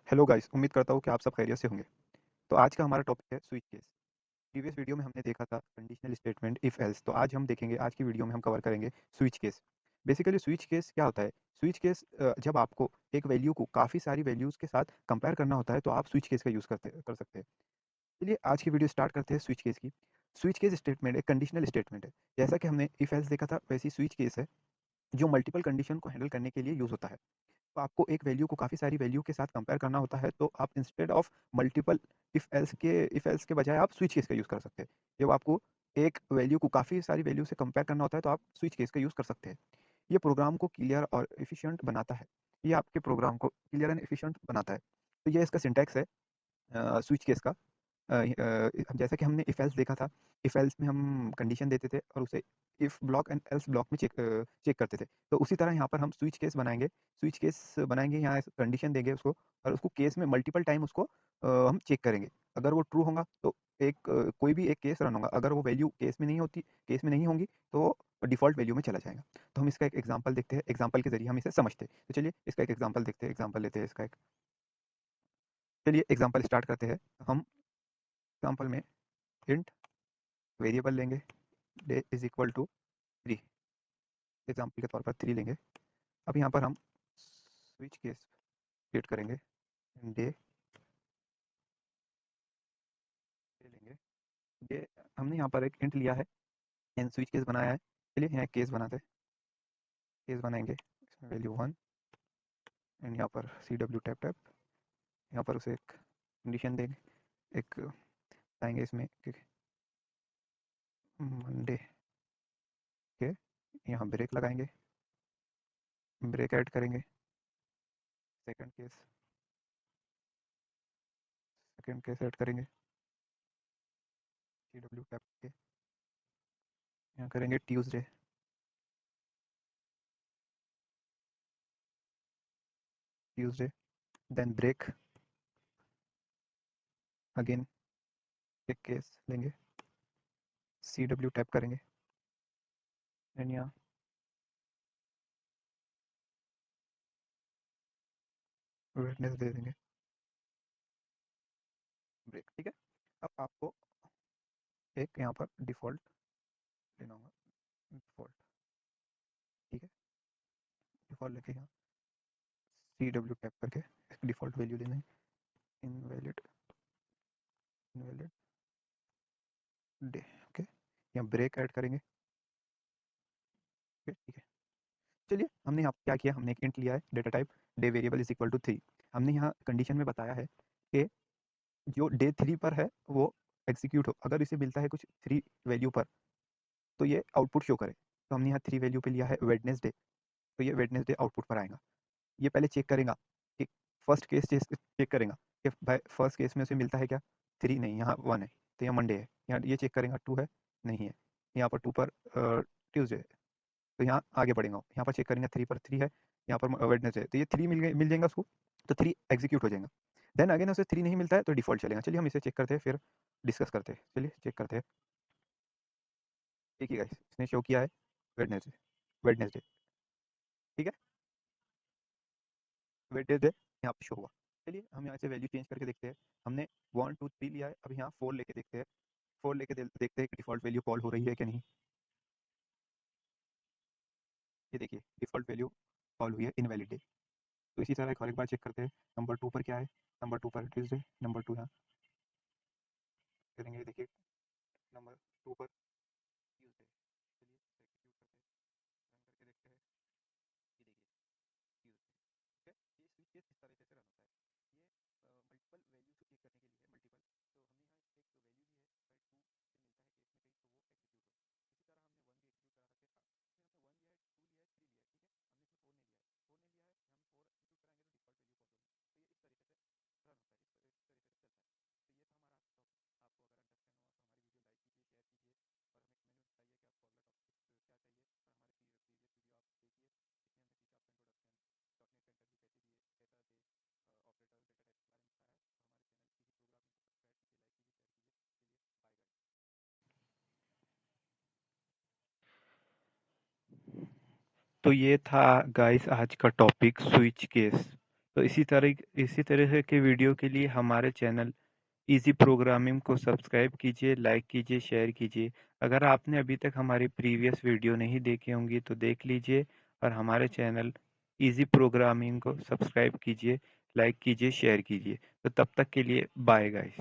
Hello guys, उम्मीद करता हूँ कि आप सब खैरियत से होंगे। तो आज का हमारा टॉपिक है स्विच केस। प्रीवियस वीडियो में हमने देखा था कंडीशनल स्टेटमेंट इफ एल्स। तो आज हम देखेंगे, आज की वीडियो में हम कवर करेंगे switch case. Basically switch case क्या होता है? स्विच केस जब आपको एक वैल्यू को काफ़ी सारी वैल्यूज़ के साथ कंपेयर करना होता है तो आप स्विच केस का यूज़ कर सकते हैं। चलिए आज की वीडियो स्टार्ट करते हैं स्विच केस की। स्विच केस स्टेटमेंट एक कंडीशनल स्टेटमेंट है। जैसा कि हमने इफ एल्स देखा था, वैसी स्विच केस है जो मल्टीपल कंडीशन को हैंडल करने के लिए यूज़ होता है। तो आपको एक वैल्यू को काफ़ी सारी वैल्यू के साथ कंपेयर करना होता है, तो आप instead of multiple if else के बजाय आप स्विच केस का यूज़ कर सकते हैं। जब आपको एक वैल्यू को काफ़ी सारी वैल्यू से कंपेयर करना होता है तो आप स्विच केस का यूज़ कर सकते हैं। ये प्रोग्राम को क्लियर और एफिशिएंट बनाता है। ये आपके प्रोग्राम को क्लियर एंड एफिशिएंट बनाता है। तो ये इसका सिंटैक्स है स्विच केस का। जैसा कि हमने इफ एल्स देखा था, इफ एल्स में हम कंडीशन देते थे और उसे if block and else block में चेक करते थे। तो उसी तरह यहाँ पर हम स्विच केस बनाएंगे। स्विच केस बनाएंगे, यहाँ कंडीशन देंगे उसको और उसको केस में मल्टीपल टाइम उसको हम चेक करेंगे। अगर वो ट्रू होगा तो कोई भी एक केस रन होगा। अगर वो वैल्यू केस में नहीं होंगी तो डिफ़ॉल्ट वैल्यू में चला जाएगा। तो हम इसका एक एग्जांपल देखते हैं, एग्जांपल के ज़रिए हम इसे समझते हैं। तो चलिए इसका एक एग्जांपल देखते हैं, एग्जांपल लेते हैं इसका एक। चलिए एग्जांपल स्टार्ट करते हैं। हम एग्जांपल में इंट वेरिएबल लेंगे, day is equal to 3। Example के तौर पर 3 लेंगे। अब यहाँ पर हम स्विच केस क्रिएट करेंगे। डे लेंगे, डे हमने यहाँ पर एक इंट लिया है एंड स्विच केस बनाया है। चलिए यहाँ केस बनाते हैं, केस बनाएंगे, इसमें वैल्यू 1 एंड यहाँ पर सी डब्ल्यू टैप टैप, यहाँ पर उसे एक कंडीशन देंगे, एक आएंगे इसमें कि मंडे के, यहाँ ब्रेक लगाएंगे, ब्रेक ऐड करेंगे। Second case, second case add करेंगे, सी डब्ल्यू टैप के यहाँ करेंगे Tuesday, Tuesday then break again, एक केस लेंगे, सी डब्ल्यू टैप करेंगे एंड यहाँ वेडनेसडे दे देंगे, ब्रेक। ठीक है। अब आपको एक यहाँ पर डिफ़ॉल्ट लेना होगा, डिफ़ॉल्ट। ठीक है, डिफ़ॉल्ट लेके यहाँ सी डब्ल्यू टैप करके इसकी डिफ़ॉल्ट वैल्यू देना है, इनवैलिड, इनवैलिड डे। ओके, यहाँ ब्रेक ऐड करेंगे। ओके ठीक है। चलिए हमने यहाँ क्या किया, हमने एक इंट लिया है data type day variable is equal to 3। हमने यहाँ कंडीशन में बताया है कि जो डे 3 पर है वो एग्जीक्यूट हो, अगर इसे मिलता है कुछ 3 वैल्यू पर तो ये आउटपुट शो करे। तो हमने यहाँ 3 वैल्यू पे लिया है वेडनेसडे, तो ये वेडनेसडे आउटपुट पर आएगा। ये पहले चेक करेगा कि फर्स्ट केस चेक करेगा कि भाई फर्स्ट केस में उसे मिलता है क्या, 3 नहीं, यहाँ 1 है, तो यहाँ मंडे है। यहाँ ये चेक करेगा 2 है, नहीं है, यहाँ पर 2 पर ट्यूसडे है, तो यहाँ आगे बढ़ेगा। यहाँ पर चेक करेंगे 3 पर 3 है, यहाँ पर वेडनेसडे है, तो ये 3 मिल जाएगा उसको, तो 3 एग्जीक्यूट हो जाएगा। देन अगेन उसे 3 नहीं मिलता है तो डिफॉल्ट चलेगा। चलिए हम इसे चेक करते हैं, फिर डिस्कस करते हैं। चलिए चेक करते हैं। ठीक है गाइस, इसने शो किया है वेडनेसडे, वेडनेसडे। ठीक है, वेडनेसडे यहाँ पे शो हुआ। चलिए हम यहाँ से वैल्यू चेंज करके देखते हैं। हमने 1 2 3 लिया है, अब यहाँ 4 लेके देखते हैं। 4 लेके देखते हैं कि डिफ़ॉल्ट वैल्यू कॉल हो रही है कि नहीं। ये देखिए डिफ़ॉल्ट वैल्यू कॉल हुई है, इनवैलिड है। तो इसी तरह एक और एक बार चेक करते हैं। नंबर 2 पर क्या है, नंबर 2 पर ट्यूसडे, नंबर 2 यहाँ करेंगे, देखिए नंबर 2 पर ट्यूसडे। चलिए इसे एग्जीक्यूट करते हैं, रन करके देखते हैं। ये देखिए ट्यूसडे। ठीक है, ये स्विच केस इस तरीके से रन होता है। ये मल्टीपल वैल्यू को चेक करने के लिए है, मल्टीपल। तो हमने यहाँ एक वैल्यू ली है, अगर 2 से मिलता है केस में कहीं तो वो एग्जीक्यूट हो। इसी तरह हमने 1 भी एग्जीक्यूट करा सकते हैं। इसमें हमने 1 लिया है, 2 लिया है, 3 लिया है। ठीक है, हमने इसमें 4 नहीं लिया है, 4 नहीं लिया है, हम 4 एग्जीक्यूट कराएंगे तो डिफॉल्ट वैल्यू कॉल होगी। तो ये इस तरीके से रन होता है, इस तरीके से चलता है। तो ये था हमारा आज का टॉपिक। आपको अगर अंडरस्टैंड हुआ तो हमारी वीडियो लाइक कीजिए, शेयर कीजिए और हमें कमेंट में बताइए कि आपको अगला टॉपिक क्या चाहिए। और हमारे प्रीवियस वीडियो आप देखिए, इसमें हमने सीखा आपका इंट्रोडक्शन, डॉट नेट का इंटरव्यू कैसे दिए, डेटाबेस ऑपरेटर्स, डेटा टाइप्स के बारे में बताया है। तो हमारे चैनल इजी प्रोग्रामिंग को सब्सक्राइब कीजिए, लाइक कीजिए, शेयर कीजिए। चलिए बाय गाइस। तो ये था गाइस आज का टॉपिक स्विच केस। तो इसी तरह के वीडियो के लिए हमारे चैनल इजी प्रोग्रामिंग को सब्सक्राइब कीजिए, लाइक कीजिए, शेयर कीजिए। अगर आपने अभी तक हमारी प्रीवियस वीडियो नहीं देखी होंगी तो देख लीजिए और हमारे चैनल इजी प्रोग्रामिंग को सब्सक्राइब कीजिए, लाइक कीजिए, शेयर कीजिए। तो तब तक के लिए बाय गाइस।